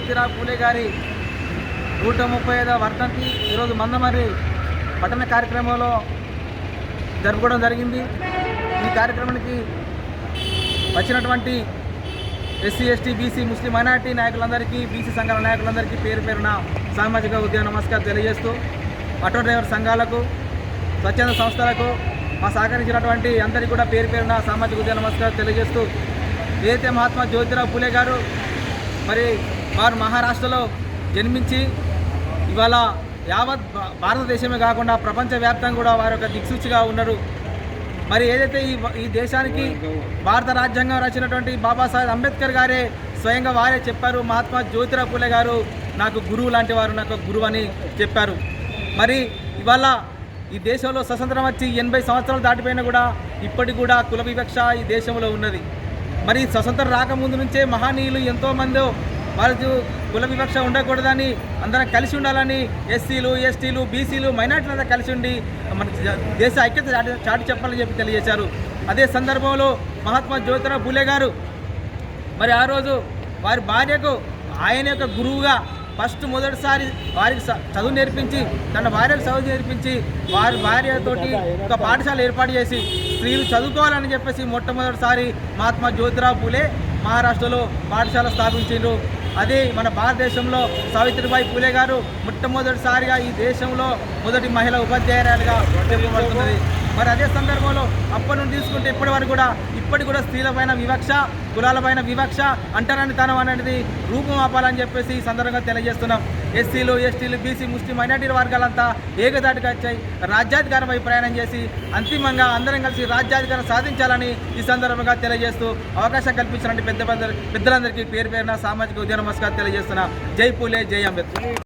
జ్యోతిరావు పూలే గారి 135వ వర్ధంతి ఈరోజు మందమర్రి పట్టణ కార్యక్రమంలో జరుపుకోవడం జరిగింది. ఈ కార్యక్రమానికి వచ్చినటువంటి ఎస్సీ, ఎస్టీ, బీసీ, ముస్లిం మైనార్టీ నాయకులందరికీ, బీసీ సంఘాల నాయకులందరికీ పేరు పేరున సామాజిక ఉద్యమ నమస్కారం తెలియజేస్తూ, ఆటో డ్రైవర్ సంఘాలకు, స్వచ్ఛంద సంస్థలకు మా సహకరించినటువంటి అందరికీ కూడా పేరు పేరున సామాజిక ఉద్యమ నమస్కారం తెలియజేస్తూ, ఏదైతే మహాత్మా జ్యోతిరావు పూలే గారు మరి వారు మహారాష్ట్రలో జన్మించి ఇవాళ యావత్ భారతదేశమే కాకుండా ప్రపంచవ్యాప్తంగా కూడా వారి యొక్క దిక్సూచిగా ఉన్నారు. మరి ఏదైతే ఈ దేశానికి భారత రాజ్యాంగం రచించినటువంటి బాబాసాహెబ్ అంబేద్కర్ గారే స్వయంగా వారే చెప్పారు, మహాత్మా జ్యోతిరావు పూలే గారు నాకు గురువు లాంటి వారు, నాకు గురువు అని చెప్పారు. మరి ఇవాళ ఈ దేశంలో స్వతంత్రం వచ్చి 80 సంవత్సరాలు దాటిపోయినా కూడా ఇప్పటికి కూడా కుల వివక్ష ఈ దేశంలో ఉన్నది. మరి స్వతంత్రం రాకముందు నుంచే మహనీయులు ఎంతోమంది వారికి కుల వివక్ష ఉండకూడదని, అందరం కలిసి ఉండాలని, ఎస్సీలు, ఎస్టీలు, బీసీలు, మైనార్టీలంతా కలిసి ఉండి మన దేశ ఐక్యత చాటి చెప్పాలని చెప్పి తెలియజేశారు. అదే సందర్భంలో మహాత్మా జ్యోతిరావు పూలే గారు మరి ఆ రోజు వారి భార్యకు ఆయన యొక్క గురువుగా మొదటిసారి వారికి చదువు నేర్పించి, తన భార్యకు చదువు నేర్పించి వారి భార్యతోటి ఒక పాఠశాల ఏర్పాటు చేసి స్త్రీలు చదువుకోవాలని చెప్పేసి మొట్టమొదటిసారి మహాత్మా జ్యోతిరావు పూలే మహారాష్ట్రలో పాఠశాల స్థాపించారు. అదే మన భారతదేశంలో సావిత్రిబాయి పూలే గారు మొట్టమొదటిసారిగా ఈ దేశంలో మొదటి మహిళా ఉపాధ్యాయురాలుగా చెప్పబడుతున్నది. మరి అదే సందర్భంలో అప్పటి నుండి తీసుకుంటే ఇప్పటికి కూడా స్త్రీలపైన వివక్ష, కులాలపైన వివక్ష, అంటరానితనం అనేది రూపుమాపాలని చెప్పేసి ఈ సందర్భంగా తెలియజేస్తున్నాం. ఎస్సీలు, ఎస్టీలు, బీసీ, ముస్లిం మైనార్టీ వర్గాలంతా ఏకదాటిగా వచ్చాయి రాజ్యాధికారంపై ప్రయాణం చేసి అంతిమంగా అందరం కలిసి రాజ్యాధికారం సాధించాలని ఈ సందర్భంగా తెలియజేస్తూ అవకాశం కల్పించినటువంటి పెద్దలందరికీ పేరు పేరున సామాజిక ఉద్యమ నమస్కారం తెలియజేస్తున్నా. జై పూలే, జై అంబేద్కర్.